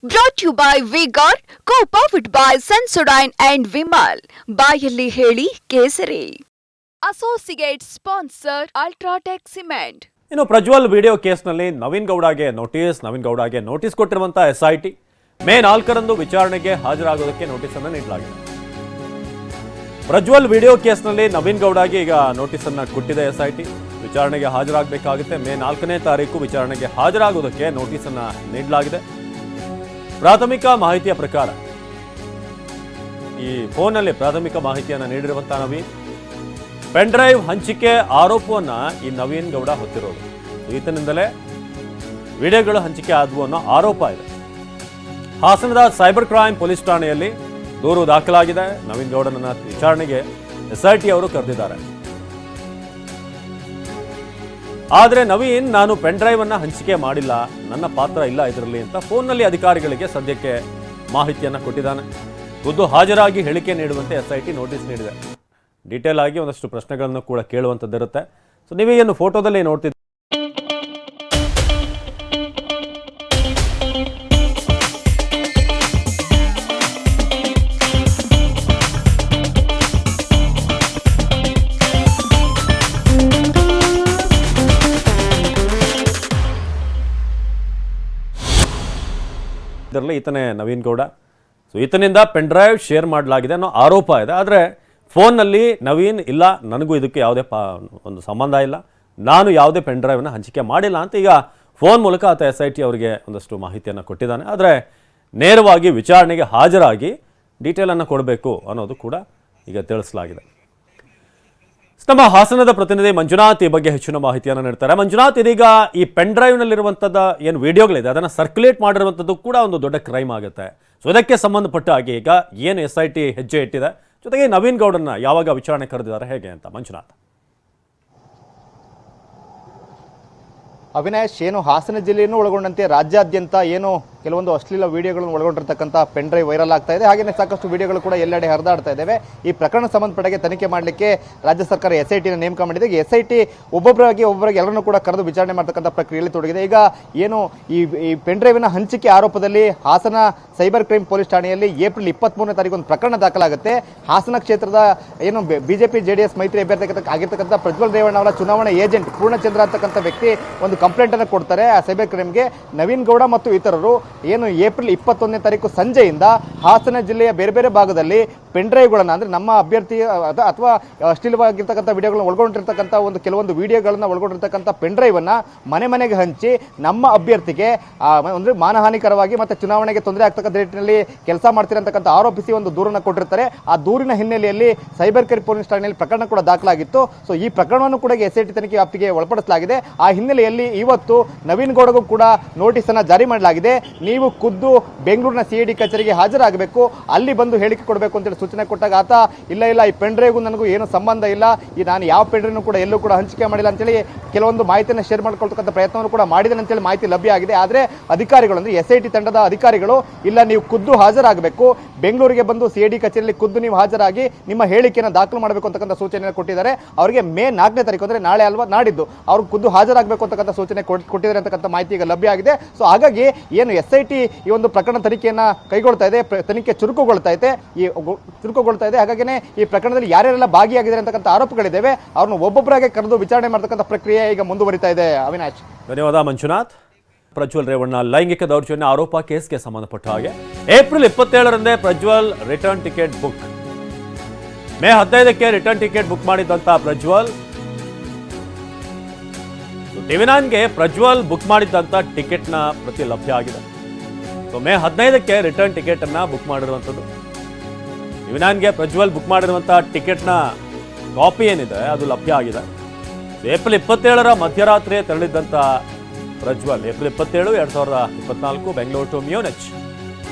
Brought to you by Vigor, co-powered by Sensodyne and Vimal. ಬಾಯಲ್ಲಿ ಹೇಳಿ ಕೇಸರಿ. Associate sponsor Ultratech Cement. ಇನ್ನು Prajwal video ಕೇಸ್ನಲ್ಲಿ ನವೀನ್ ಗೌಡಗೆ ನೋಟಿಸ್ ಕೊಟ್ಟಿರುವಂತಹ SIT ಮೇ 4ರಂದು ವಿಚಾರಣೆಗೆ ಹಾಜರಾಗೋದಕ್ಕೆ ನೋಟಿಸ್ ಅನ್ನು ನೀಡಲಾಗಿದೆ. ಪ್ರಜ್ವಲ್ ವಿಡಿಯೋ ಕೇಸ್ನಲ್ಲಿ ನವೀನ್ ಗೌಡಗೆ ಈಗ ನೋಟಿಸ್ ಅನ್ನು ಕೊಟ್ಟಿದೆ SIT. ವಿಚಾರಣೆಗೆ ಹಾಜರಾಗಬೇಕಾಗುತ್ತೆ. ಮೇ 4ನೇ ತಾರೀಕು ವಿಚಾರಣೆಗೆ ಹಾಜರಾಗೋದಕ್ಕೆ ನೋಟಿಸ್ ಅನ್ನು ನೀಡಲಾಗಿದೆ. ಪ್ರಾಥಮಿಕ ಮಾಹಿತಿಯ ಪ್ರಕಾರ ಈ ಫೋನ್ನಲ್ಲಿ ಪ್ರಾಥಮಿಕ ಮಾಹಿತಿಯನ್ನು ನೀಡಿರುವಂತಹ ನವೀನ್ ಪೆನ್ ಡ್ರೈವ್ ಹಂಚಿಕೆ ಆರೋಪವನ್ನ ಈ ನವೀನ್ ಗೌಡ ಹೊತ್ತಿರೋದು. ಈತನಿಂದಲೇ ವಿಡಿಯೋಗಳು ಹಂಚಿಕೆ ಆದವು ಅನ್ನೋ ಆರೋಪ ಇದೆ. ಹಾಸನದ ಸೈಬರ್ ಕ್ರೈಮ್ ಪೊಲೀಸ್ ಠಾಣೆಯಲ್ಲಿ ದೂರು ದಾಖಲಾಗಿದೆ. ನವೀನ್ ಗೌಡನನ್ನ ವಿಚಾರಣೆಗೆ SIT ಅವರು ಕರೆದಿದ್ದಾರೆ. ಆದರೆ ನವೀನ್ ನಾನು ಪೆನ್ ಡ್ರೈವ್ ಅನ್ನ ಹಂಚಿಕೆ ಮಾಡಿಲ್ಲ, ನನ್ನ ಪಾತ್ರ ಇಲ್ಲ ಇದರಲ್ಲಿ ಅಂತ ಫೋನ್ನಲ್ಲಿ ಅಧಿಕಾರಿಗಳಿಗೆ ಸದ್ಯಕ್ಕೆ ಮಾಹಿತಿಯನ್ನು ಕೊಟ್ಟಿದ್ದಾನೆ. ಖುದ್ದು ಹಾಜರಾಗಿ ಹೇಳಿಕೆ ನೀಡುವಂತೆ SIT ನೋಟಿಸ್ ನೀಡಿದೆ. ಡೀಟೇಲ್ ಆಗಿ ಒಂದಷ್ಟು ಪ್ರಶ್ನೆಗಳನ್ನು ಕೂಡ ಕೇಳುವಂಥದ್ದಿರುತ್ತೆ. ಸೊ ನೀವೇನು ಫೋಟೋದಲ್ಲಿ ನೋಡ್ತಿದ್ದೀರಿ, ಇದರಲ್ಲಿ ಈತನೇ ನವೀನ್ ಗೌಡ. ಸೊ ಈತನಿಂದ ಪೆನ್ ಡ್ರೈವ್ ಶೇರ್ ಮಾಡಲಾಗಿದೆ ಅನ್ನೋ ಆರೋಪ ಇದೆ. ಆದರೆ ಫೋನ್ನಲ್ಲಿ ನವೀನ್ ಇಲ್ಲ, ನನಗೂ ಇದಕ್ಕೆ ಯಾವುದೇ ಒಂದು ಸಂಬಂಧ ಇಲ್ಲ, ನಾನು ಯಾವುದೇ ಪೆನ್ ಡ್ರೈವ್ನ ಹಂಚಿಕೆ ಮಾಡಿಲ್ಲ ಅಂತ ಈಗ ಫೋನ್ ಮೂಲಕ ಆತ SIT ಅವರಿಗೆ ಒಂದಷ್ಟು ಮಾಹಿತಿಯನ್ನು ಕೊಟ್ಟಿದ್ದಾನೆ. ಆದರೆ ನೇರವಾಗಿ ವಿಚಾರಣೆಗೆ ಹಾಜರಾಗಿ ಡೀಟೇಲನ್ನು ಕೊಡಬೇಕು ಅನ್ನೋದು ಕೂಡ ಈಗ ತಿಳಿಸಲಾಗಿದೆ. ನಮ್ಮ ಹಾಸನದ ಪ್ರತಿನಿಧಿ ಮಂಜುನಾಥ್ ಈ ಬಗ್ಗೆ ಹೆಚ್ಚಿನ ಮಾಹಿತಿಯನ್ನು ನೀಡ್ತಾರೆ. ಮಂಜುನಾಥ್, ಇದೀಗ ಈ ಪೆನ್ ಡ್ರೈವ್ನಲ್ಲಿರುವಂಥದ್ದು ಏನು ವಿಡಿಯೋಗಳಿದೆ ಅದನ್ನು ಸರ್ಕ್ಯುಲೇಟ್ ಮಾಡಿರುವಂಥದ್ದು ಕೂಡ ಒಂದು ದೊಡ್ಡ ಕ್ರೈಮ್ ಆಗುತ್ತೆ. ಸೊ ಇದಕ್ಕೆ ಸಂಬಂಧಪಟ್ಟ ಹಾಗೆ ಈಗ ಏನು SIT ಹೆಜ್ಜೆ ಇಟ್ಟಿದೆ, ಜೊತೆಗೆ ನವೀನ್ ಗೌಡನ್ನ ಯಾವಾಗ ವಿಚಾರಣೆ ಕರೆದಿದ್ದಾರೆ ಹೇಗೆ ಅಂತ ಮಂಜುನಾಥ್. ಅವಿನಾಶ್, ಏನು ಹಾಸನ ಜಿಲ್ಲೆಯನ್ನು ಒಳಗೊಂಡಂತೆ ರಾಜ್ಯಾದ್ಯಂತ ಏನು ಕೆಲವೊಂದು ಅಶ್ಲೀಲ ವಿಡಿಯೋಗಳನ್ನು ಒಳಗೊಂಡಿರ್ತಕ್ಕಂಥ ಪೆನ್ ಡ್ರೈವ್ ವೈರಲ್ ಆಗ್ತಾ ಇದೆ. ಹಾಗೆಯೇ ಸಾಕಷ್ಟು ವಿಡಿಯೋಗಳು ಕೂಡ ಎಲ್ಲೆಡೆ ಹರಿದಾಡ್ತಾ ಇದ್ದಾವೆ. ಈ ಪ್ರಕರಣ ಸಂಬಂಧಪಟ್ಟಾಗೆ ತನಿಖೆ ಮಾಡಲಿಕ್ಕೆ ರಾಜ್ಯ ಸರ್ಕಾರ SITನ ನೇಮಕ ಮಾಡಿದೆ. SIT ಒಬ್ಬೊಬ್ಬರಿಗೆ ಎಲ್ಲರನ್ನೂ ಕೂಡ ಕರೆದು ವಿಚಾರಣೆ ಮಾಡ್ತಕ್ಕಂಥ ಪ್ರಕ್ರಿಯೆಯಲ್ಲಿ ತೊಡಗಿದೆ. ಈಗ ಏನು ಈ ಪೆನ್ ಡ್ರೈವಿನ ಹಂಚಿಕೆ ಆರೋಪದಲ್ಲಿ ಹಾಸನ ಸೈಬರ್ ಕ್ರೈಮ್ ಪೊಲೀಸ್ ಠಾಣೆಯಲ್ಲಿ ಏಪ್ರಿಲ್ 23ನೇ ತಾರೀಕು ಒಂದು ಪ್ರಕರಣ ದಾಖಲಾಗುತ್ತೆ. ಹಾಸನ ಕ್ಷೇತ್ರದ ಏನು BJP JDS ಮೈತ್ರಿ ಅಭ್ಯರ್ಥಿ ಆಗಿರ್ತಕ್ಕಂಥ ಪ್ರಜ್ವಲ್ ರೇವಣ್ಣ ಅವರ ಚುನಾವಣಾ ಏಜೆಂಟ್ ಪೂರ್ಣಚಂದ್ರ ಅಂತಕ್ಕಂಥ ವ್ಯಕ್ತಿ ಒಂದು ಕಂಪ್ಲೇಂಟ್ ಅನ್ನು ಕೊಡ್ತಾರೆ ಆ ಸೈಬರ್ ಕ್ರೈಮ್ಗೆ. ನವೀನ್ ಗೌಡ ಮತ್ತು ಇತರರು ಏನು ಏಪ್ರಿಲ್ 21ನೇ ತಾರೀಕು ಸಂಜೆಯಿಂದ ಹಾಸನ ಜಿಲ್ಲೆಯ ಬೇರೆ ಬೇರೆ ಭಾಗದಲ್ಲಿ ಪೆನ್ ಡ್ರೈವ್ಗಳನ್ನು, ಅಂದರೆ ನಮ್ಮ ಅಭ್ಯರ್ಥಿ ಅಥವಾ ಅಶ್ಲೀಲವಾಗಿರ್ತಕ್ಕಂಥ ವಿಡಿಯೋಗಳನ್ನ ಒಳಗೊಂಡಿರ್ತಕ್ಕಂಥ ಕೆಲವೊಂದು ವಿಡಿಯೋಗಳನ್ನ ಒಳಗೊಂಡಿರ್ತಕ್ಕಂಥ ಪೆನ್ ಡ್ರೈವನ್ನು ಮನೆಗೆ ಹಂಚಿ ನಮ್ಮ ಅಭ್ಯರ್ಥಿಗೆ ಅಂದರೆ ಮಾನಹಾನಿಕರವಾಗಿ ಮತ್ತು ಚುನಾವಣೆಗೆ ತೊಂದರೆ ಆಗ್ತಕ್ಕಂಥ ನಿಟ್ಟಿನಲ್ಲಿ ಕೆಲಸ ಮಾಡ್ತಿರತಕ್ಕಂಥ ಆರೋಪಿಸಿ ಒಂದು ದೂರನ್ನು ಕೊಟ್ಟಿರ್ತಾರೆ. ಆ ದೂರಿನ ಹಿನ್ನೆಲೆಯಲ್ಲಿ ಸೈಬರ್ ಕ್ರೈಮ್ ಪೊಲೀಸ್ ಠಾಣೆಯಲ್ಲಿ ಪ್ರಕರಣ ಕೂಡ ದಾಖಲಾಗಿತ್ತು. ಸೊ ಈ ಪ್ರಕರಣವನ್ನು ಕೂಡ SIT ತನಿಖೆ ವ್ಯಾಪ್ತಿಗೆ ಒಳಪಡಿಸಲಾಗಿದೆ. ಆ ಹಿನ್ನೆಲೆಯಲ್ಲಿ ಇವತ್ತು ನವೀನ್ ಗೌಡಗೂ ಕೂಡ ನೋಟಿಸ್ ಅನ್ನು ಜಾರಿ ಮಾಡಲಾಗಿದೆ. ನೀವು ಖುದ್ದು ಬೆಂಗಳೂರಿನ CID ಕಚೇರಿಗೆ ಹಾಜರಾಗಬೇಕು, ಅಲ್ಲಿ ಬಂದು ಹೇಳಿಕೆ ಕೊಡಬೇಕು ಅಂತೇಳಿ ಸೂಚನೆ ಕೊಟ್ಟಾಗ ಆತ ಇಲ್ಲ ಈ ಪೆನ್ ಡ್ರೈವ್ಗೂ ನನಗೂ ಏನು ಸಂಬಂಧ ಇಲ್ಲ, ನಾನು ಯಾವ ಪೆನ್ ಡ್ರೈವ್ನು ಕೂಡ ಎಲ್ಲೂ ಕೂಡ ಹಂಚಿಕೆ ಮಾಡಿಲ್ಲ ಅಂತೇಳಿ ಕೆಲವೊಂದು ಮಾಹಿತಿಯನ್ನು ಶೇರ್ ಮಾಡ್ಕೊಳ್ತಕ್ಕಂಥ ಪ್ರಯತ್ನವನ್ನು ಕೂಡ ಮಾಡಿದ್ದೇನೆ ಅಂತೇಳಿ ಮಾಹಿತಿ ಲಭ್ಯ ಆಗಿದೆ. ಆದರೆ ಅಧಿಕಾರಿಗಳು, ಅಂದರೆ SIT ತಂಡದ ಅಧಿಕಾರಿಗಳು, ಇಲ್ಲ ನೀವು ಖುದ್ದು ಹಾಜರಾಗಬೇಕು, ಬೆಂಗಳೂರಿಗೆ ಬಂದು CID ಕಚೇರಿಯಲ್ಲಿ ಖುದ್ದು ನೀವು ಹಾಜರಾಗಿ ನಿಮ್ಮ ಹೇಳಿಕೆಯನ್ನು ದಾಖಲು ಮಾಡಬೇಕು ಅಂತಕ್ಕಂಥ ಸೂಚನೆಯನ್ನು ಕೊಟ್ಟಿದ್ದಾರೆ. ಅವರಿಗೆ ಮೇ 4ನೇ ತಾರೀಕು, ಅಂದರೆ ನಾಳೆ ಅಲ್ವಾ ನಾಡಿದ್ದು, ಅವರು ಖುದ್ದು ಹಾಜರಾಗಬೇಕು ಅಂತಕ್ಕಂಥ ಸೂಚನೆ ಕೊಟ್ಟಿದ್ದಾರೆ ಅಂತಕ್ಕಂಥ ಮಾಹಿತಿ ಈಗ ಲಭ್ಯ ಆಗಿದೆ. ಸೊ ಹಾಗಾಗಿ ಏನು SIT ಈ ಒಂದು ಪ್ರಕರಣ ತನಿಖೆಯನ್ನು ಕೈಗೊಳ್ತಾ ಇದೆ, ತನಿಖೆ ಚುರುಕುಗೊಳ್ತಾ ಇದೆ. ಹಾಗಾಗಿನೇ ಈ ಪ್ರಕರಣದಲ್ಲಿ ಯಾರ್ಯಾರೆಲ್ಲ ಭಾಗಿಯಾಗಿದ್ದಾರೆ ಅಂತಕ್ಕಂಥ ಆರೋಪಗಳಿದ್ದಾವೆ, ಅವ್ರನ್ನ ಒಬ್ಬೊಬ್ಬರಾಗೆ ಕರೆದು ವಿಚಾರಣೆ ಮಾಡತಕ್ಕಂಥ ಪ್ರಕ್ರಿಯೆ ಈಗ ಮುಂದುವರಿತಾ ಇದೆ. ಅವಿನಾಶ್, ಧನ್ಯವಾದ ಮಂಜುನಾಥ್. ಪ್ರಜ್ವಲ್ ರೇವಣ್ಣ ಲೈಂಗಿಕ ದೌರ್ಜನ್ಯ ಆರೋಪ ಕೇಸ್ಗೆ ಸಂಬಂಧಪಟ್ಟ ಹಾಗೆ ಏಪ್ರಿಲ್ 27ರಂದೇ Prajwal return ticket book, May 15ಕ್ಕೆ ರಿಟರ್ನ್ ಟಿಕೆಟ್ ಬುಕ್ ಮಾಡಿದ್ದಂತ ಪ್ರಜ್ವಲ್ TV9ಗೆ ಪ್ರಜ್ವಲ್ ಬುಕ್ ಮಾಡಿದ್ದಂತ ಟಿಕೆಟ್ನ ಪ್ರತಿ ಲಭ್ಯ ಆಗಿದೆ. ಸೊ ಮೇ 15ಕ್ಕೆ ರಿಟರ್ನ್ ಟಿಕೆಟ್ ಅನ್ನ ಬುಕ್ ಮಾಡಿರುವಂಥದ್ದು. TV9ಗೆ ಪ್ರಜ್ವಲ್ ಬುಕ್ ಮಾಡಿರುವಂತಹ ಟಿಕೆಟ್ನ ಕಾಪಿ ಏನಿದೆ ಅದು ಲಭ್ಯ ಆಗಿದೆ. ಏಪ್ರಿಲ್ 27ರ ಮಧ್ಯರಾತ್ರಿ ತೆರಳಿದ್ದಂಥ Prajwal April 27, 2024 Bengaluru to Munich,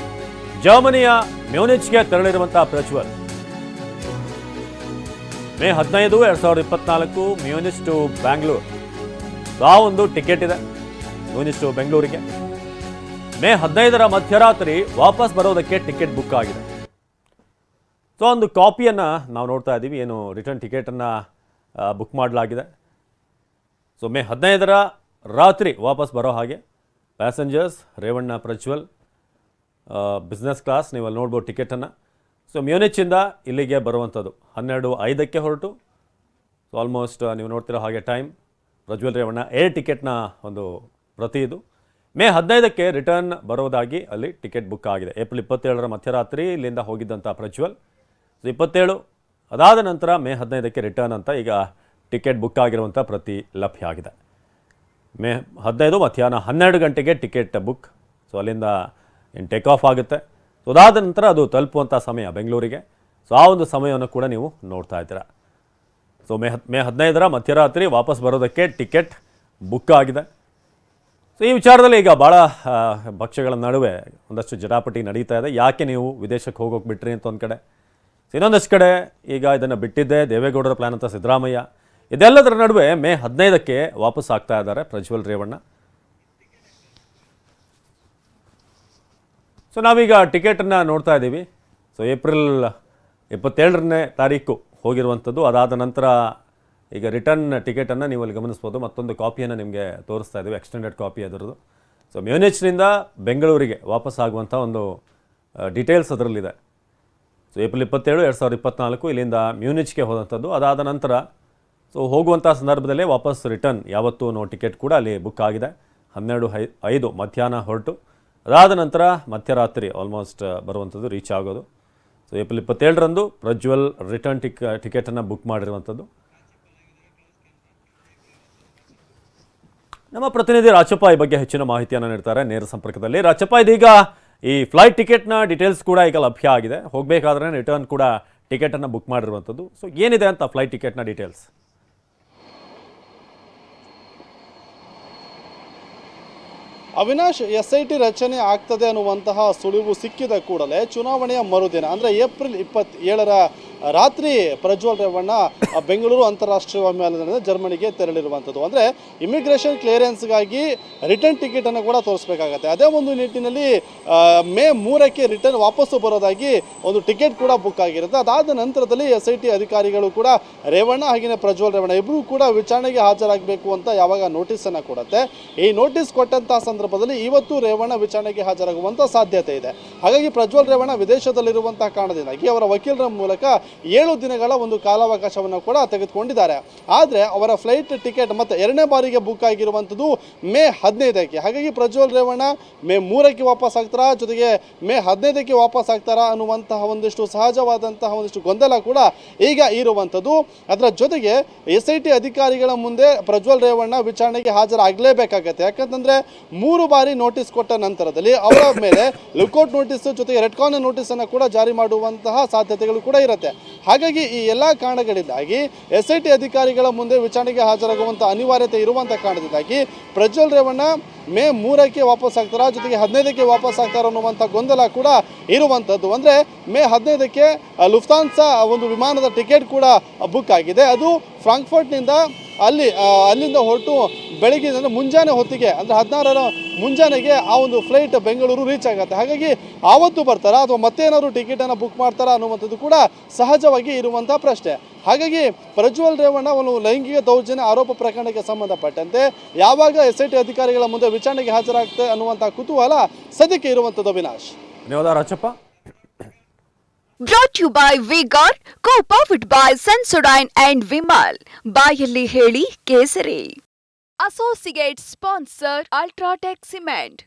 ಜರ್ಮನಿಯ ಮ್ಯೂನಿಚ್ಗೆ ತೆರಳಿರುವಂತಹ Prajwal May 15, 2024 Munich to Bangalore, ಆ ಒಂದು ಟಿಕೆಟ್ ಇದೆ ಮ್ಯೂನಿಚ್ ಟು ಬೆಂಗಳೂರಿಗೆ. ಮೇ 15ರ ಮಧ್ಯರಾತ್ರಿ ವಾಪಸ್ ಬರೋದಕ್ಕೆ ಟಿಕೆಟ್ ಬುಕ್ ಆಗಿದೆ. ಸೊ ಒಂದು ಕಾಪಿಯನ್ನು ನಾವು ನೋಡ್ತಾ ಇದ್ದೀವಿ, ಏನು ರಿಟರ್ನ್ ಟಿಕೆಟನ್ನು ಬುಕ್ ಮಾಡಲಾಗಿದೆ. ಸೊ ಮೇ 15ರ ರಾತ್ರಿ ವಾಪಸ್ ಬರೋ ಹಾಗೆ passengers Revanna Prajwal business class, ನೀವು ಅಲ್ಲಿ ನೋಡ್ಬೋದು ಟಿಕೆಟನ್ನು. ಸೊ ಮ್ಯೂನಿಚಿಂದ ಇಲ್ಲಿಗೆ ಬರುವಂಥದ್ದು 12:05 ಹೊರಟು. ಸೊ ಆಲ್ಮೋಸ್ಟ್ ನೀವು ನೋಡ್ತಿರೋ ಹಾಗೆ ಟೈಮ್. ಪ್ರಜ್ವಲ್ ರೇವಣ್ಣ ಏರ್ ಟಿಕೆಟ್ನ ಒಂದು ಪ್ರತಿ ಇದು. ಮೇ 15 ರಿಟರ್ನ್ ಬರೋದಾಗಿ ಅಲ್ಲಿ ಟಿಕೆಟ್ ಬುಕ್ ಆಗಿದೆ. ಏಪ್ರಿಲ್ 27 ಮಧ್ಯರಾತ್ರಿ ಇಲ್ಲಿಂದ ಹೋಗಿದ್ದಂಥ ಪ್ರಜ್ವಲ್. ಸೊ 27 ಅದಾದ ನಂತರ ಮೇ 15 ರಿಟರ್ನ್ ಅಂತ ಈಗ ಟಿಕೆಟ್ ಬುಕ್ ಆಗಿರುವಂಥ ಪ್ರತಿ ಲಭ್ಯ ಆಗಿದೆ. ಮೇ 15 ಮಧ್ಯಾಹ್ನ 12 ಗಂಟೆಗೆ ಟಿಕೆಟ್ ಬುಕ್. ಸೊ ಅಲ್ಲಿಂದ ಇನ್ನು ಟೇಕ್ ಆಫ್ ಆಗುತ್ತೆ. ಸೊ ಅದಾದ ನಂತರ ಅದು ತಲುಪುವಂಥ ಸಮಯ ಬೆಂಗಳೂರಿಗೆ. ಸೊ ಆ ಒಂದು ಸಮಯವನ್ನು ಕೂಡ ನೀವು ನೋಡ್ತಾ ಇದ್ದೀರಾ. ಸೊ ಮೇ 15 ಮಧ್ಯರಾತ್ರಿ ವಾಪಸ್ ಬರೋದಕ್ಕೆ ಟಿಕೆಟ್ ಬುಕ್ ಆಗಿದೆ. ಸೊ ಈ ವಿಚಾರದಲ್ಲಿ ಈಗ ಭಾಳ ಪಕ್ಷಗಳ ನಡುವೆ ಒಂದಷ್ಟು ಜಟಾಪಟಿ ನಡೀತಾ ಇದೆ. ಯಾಕೆ ನೀವು ವಿದೇಶಕ್ಕೆ ಹೋಗೋಕೆ ಬಿಟ್ರಿ ಅಂತ ಒಂದು ಕಡೆ, ಇನ್ನೊಂದಷ್ಟು ಕಡೆ ಈಗ ಇದನ್ನು ಬಿಟ್ಟಿದ್ದೆ ದೇವೇಗೌಡರ ಪ್ಲ್ಯಾನ್ ಅಂತ ಸಿದ್ದರಾಮಯ್ಯ. ಇದೆಲ್ಲದರ ನಡುವೆ ಮೇ 15 ವಾಪಸ್ ಆಗ್ತಾ ಇದ್ದಾರೆ ಪ್ರಜ್ವಲ್ ರೇವಣ್ಣ. ಸೊ ನಾವೀಗ ಟಿಕೆಟನ್ನು ನೋಡ್ತಾ ಇದ್ದೀವಿ. ಸೊ ಏಪ್ರಿಲ್ 27ನೇ ತಾರೀಕು ಹೋಗಿರುವಂಥದ್ದು. ಅದಾದ ನಂತರ ಈಗ ರಿಟರ್ನ್ ಟಿಕೆಟನ್ನು ನೀವು ಅಲ್ಲಿ ಗಮನಿಸ್ಬೋದು. ಮತ್ತೊಂದು ಕಾಪಿಯನ್ನು ನಿಮಗೆ ತೋರಿಸ್ತಾ ಇದ್ದೀವಿ, ಎಕ್ಸ್ಟೆಂಡೆಡ್ ಕಾಪಿ ಅದರದ್ದು. ಸೊ ಮ್ಯೂನಿಚ್ನಿಂದ ಬೆಂಗಳೂರಿಗೆ ವಾಪಸ್ ಆಗುವಂಥ ಒಂದು ಡೀಟೇಲ್ಸ್ ಅದರಲ್ಲಿದೆ. ಸೊ ಏಪ್ರಿಲ್ 27, 2024 ಇಲ್ಲಿಂದ ಮ್ಯೂನಿಚ್ಗೆ ಹೋದಂಥದ್ದು. ಅದಾದ ನಂತರ ಸೊ ಹೋಗುವಂಥ ಸಂದರ್ಭದಲ್ಲೇ ವಾಪಸ್ ರಿಟರ್ನ್ ಯಾವತ್ತೂ ಟಿಕೆಟ್ ಕೂಡ ಅಲ್ಲಿ ಬುಕ್ ಆಗಿದೆ. 12:05 ಮಧ್ಯಾಹ್ನ ಹೊರಟು ಅದಾದ ನಂತರ ಮಧ್ಯರಾತ್ರಿ ಆಲ್ಮೋಸ್ಟ್ ಬರುವಂಥದ್ದು, ರೀಚ್ ಆಗೋದು. ಸೊ ಏಪ್ರಿಲ್ 27ರಂದು ಪ್ರಜ್ವಲ್ ರಿಟರ್ನ್ ಟಿಕೆಟನ್ನು ಬುಕ್ ಮಾಡಿರುವಂಥದ್ದು. ನಮ್ಮ ಪ್ರತಿನಿಧಿ ರಾಚಪ್ಪ ಈ ಬಗ್ಗೆ ಹೆಚ್ಚಿನ ಮಾಹಿತಿಯನ್ನು ನೀಡ್ತಾರೆ ನೇರ ಸಂಪರ್ಕದಲ್ಲಿ. ರಾಚಪ್ಪ, ಇದೀಗ ಈ ಫ್ಲೈಟ್ ಟಿಕೆಟ್ನ ಡೀಟೇಲ್ಸ್ ಕೂಡ ಈಗ ಲಭ್ಯ ಆಗಿದೆ. ಹೋಗಬೇಕಾದ್ರೆ ರಿಟರ್ನ್ ಕೂಡ ಟಿಕೆಟನ್ನು ಬುಕ್ ಮಾಡಿರುವಂಥದ್ದು. ಸೊ ಏನಿದೆ ಅಂತ ಫ್ಲೈಟ್ ಟಿಕೆಟ್ನ ಡೀಟೇಲ್ಸ್? ಅವಿನಾಶ್, SIT ರಚನೆ ಆಗ್ತದೆ ಅನ್ನುವಂತಹ ಸುಳಿವು ಸಿಕ್ಕಿದ ಕೂಡಲೇ ಚುನಾವಣೆಯ ಮರುದಿನ ಅಂದರೆ ಏಪ್ರಿಲ್ 27ರ ರಾತ್ರಿ ಪ್ರಜ್ವಲ್ ರೇವಣ್ಣ ಬೆಂಗಳೂರು ಅಂತಾರಾಷ್ಟ್ರೀಯ ವಿಮಾನದಿಂದ ಜರ್ಮನಿಗೆ ತೆರಳಿರುವಂಥದ್ದು. ಅಂದರೆ ಇಮಿಗ್ರೇಷನ್ ಕ್ಲಿಯರೆನ್ಸ್ಗಾಗಿ ರಿಟರ್ನ್ ಟಿಕೆಟನ್ನು ಕೂಡ ತೋರಿಸಬೇಕಾಗತ್ತೆ. ಅದೇ ಒಂದು ನಿಟ್ಟಿನಲ್ಲಿ ಮೇ 3ಕ್ಕೆ ರಿಟರ್ನ್ ವಾಪಸ್ಸು ಬರೋದಾಗಿ ಒಂದು ಟಿಕೆಟ್ ಕೂಡ ಬುಕ್ ಆಗಿರುತ್ತೆ. ಅದಾದ ನಂತರದಲ್ಲಿ SIT ಅಧಿಕಾರಿಗಳು ಕೂಡ ರೇವಣ್ಣ ಹಾಗೆಯೇ ಪ್ರಜ್ವಲ್ ರೇವಣ್ಣ ಇಬ್ಬರೂ ಕೂಡ ವಿಚಾರಣೆಗೆ ಹಾಜರಾಗಬೇಕು ಅಂತ ಯಾವಾಗ ನೋಟಿಸನ್ನು ಕೊಡುತ್ತೆ. ಈ ನೋಟಿಸ್ ಕೊಟ್ಟಂಥ ಸಂದರ್ಭದಲ್ಲಿ ಇವತ್ತು ರೇವಣ್ಣ ವಿಚಾರಣೆಗೆ ಹಾಜರಾಗುವಂಥ ಸಾಧ್ಯತೆ ಇದೆ. ಹಾಗಾಗಿ ಪ್ರಜ್ವಲ್ ರೇವಣ್ಣ ವಿದೇಶದಲ್ಲಿರುವಂತಹ ಕಾರಣದಿಂದಾಗಿ ಅವರ ವಕೀಲರ ಮೂಲಕ 7 ದಿನಗಳ ಒಂದು ಕಾಲಾವಕಾಶವನ್ನು ಕೂಡ ತೆಗೆದುಕೊಂಡಿದ್ದಾರೆ. ಆದರೆ ಅವರ ಫ್ಲೈಟ್ ಟಿಕೆಟ್ ಮತ್ತೆ 2ನೇ ಬಾರಿಗೆ ಬುಕ್ ಆಗಿರುವಂಥದ್ದು ಮೇ 15ಕ್ಕೆ. ಹಾಗಾಗಿ ಪ್ರಜ್ವಲ್ ರೇವಣ್ಣ ಮೇ 3ಕ್ಕೆ ವಾಪಸ್ ಆಗ್ತಾರಾ, ಜೊತೆಗೆ ಮೇ 15ಕ್ಕೆ ವಾಪಸ್ ಆಗ್ತಾರಾ ಅನ್ನುವಂತಹ ಒಂದಿಷ್ಟು ಸಹಜವಾದಂತಹ ಒಂದಿಷ್ಟು ಗೊಂದಲ ಕೂಡ ಈಗ ಇರುವಂಥದ್ದು. ಅದರ ಜೊತೆಗೆ SIT ಅಧಿಕಾರಿಗಳ ಮುಂದೆ ಪ್ರಜ್ವಲ್ ರೇವಣ್ಣ ವಿಚಾರಣೆಗೆ ಹಾಜರಾಗಲೇಬೇಕಾಗತ್ತೆ. ಯಾಕಂತಂದರೆ 3 ಬಾರಿ ನೋಟಿಸ್ ಕೊಟ್ಟ ನಂತರದಲ್ಲಿ ಅವರ ಮೇಲೆ ಲುಕೌಟ್ ನೋಟಿಸ್ ಜೊತೆಗೆ ರೆಡ್ ಕಾರ್ನರ್ ನೋಟಿಸನ್ನು ಕೂಡ ಜಾರಿ ಮಾಡುವಂತಹ ಸಾಧ್ಯತೆಗಳು ಕೂಡ ಇರುತ್ತೆ. ಹಾಗಾಗಿ ಈ ಎಲ್ಲ ಕಾರಣಗಳಿಂದಾಗಿ SIT ಅಧಿಕಾರಿಗಳ ಮುಂದೆ ವಿಚಾರಣೆಗೆ ಹಾಜರಾಗುವಂಥ ಅನಿವಾರ್ಯತೆ ಇರುವಂಥ ಕಾರಣದಿಂದಾಗಿ ಪ್ರಜ್ವಲ್ ರೇವಣ್ಣ ಮೇ 3ಕ್ಕೆ ವಾಪಸ್ ಆಗ್ತಾರಾ, ಜೊತೆಗೆ 15ಕ್ಕೆ ವಾಪಸ್ ಆಗ್ತಾರ ಅನ್ನುವಂಥ ಗೊಂದಲ ಕೂಡ ಇರುವಂಥದ್ದು. ಅಂದರೆ ಮೇ 15ಕ್ಕೆ ಲುಫ್ತಾನ್ಸಾ ಒಂದು ವಿಮಾನದ ಟಿಕೆಟ್ ಕೂಡ ಬುಕ್ ಆಗಿದೆ. ಅದು ಫ್ರಾಂಕ್ಫರ್ಟ್ನಿಂದ ಅಲ್ಲಿಂದ ಹೊರಟು ಬೆಳಗ್ಗೆ ಅಂದರೆ ಮುಂಜಾನೆ ಹೊತ್ತಿಗೆ ಅಂದರೆ 16ರ ಮುಂಜಾನೆಗೆ ಆ ಒಂದು ಫ್ಲೈಟ್ ಬೆಂಗಳೂರು ರೀಚ್ ಆಗುತ್ತೆ. ಹಾಗಾಗಿ ಆವತ್ತು ಬರ್ತಾರಾ ಅಥವಾ ಮತ್ತೇನಾದ್ರು ಟಿಕೆಟನ್ನು ಬುಕ್ ಮಾಡ್ತಾರಾ ಅನ್ನುವಂಥದ್ದು ಕೂಡ ಸಹಜವಾಗಿ ಇರುವಂಥ ಪ್ರಶ್ನೆ. ಹಾಗಾಗಿ ಪ್ರಜ್ವಲ್ ರೇವಣ್ಣ ಒಂದು ಲೈಂಗಿಕ ದೌರ್ಜನ್ಯ ಆರೋಪ ಪ್ರಕರಣಕ್ಕೆ ಸಂಬಂಧಪಟ್ಟಂತೆ ಯಾವಾಗ SIT ಅಧಿಕಾರಿಗಳ ಮುಂದೆ ವಿಚಾರಣೆಗೆ ಹಾಜರಾಗ್ತದೆ ಅನ್ನುವಂಥ ಕುತೂಹಲ ಸದ್ಯಕ್ಕೆ ಇರುವಂಥದ್ದು. ಅವಿನಾಶ್, ಧನ್ಯವಾದ Rachappa. Brought to you by V-Guard, co-powered by Sensodyne and Vimal. ಬಾಯಲ್ಲಿ ಹೇಳಿ ಕೇಸರಿ. Associate sponsor UltraTech cement.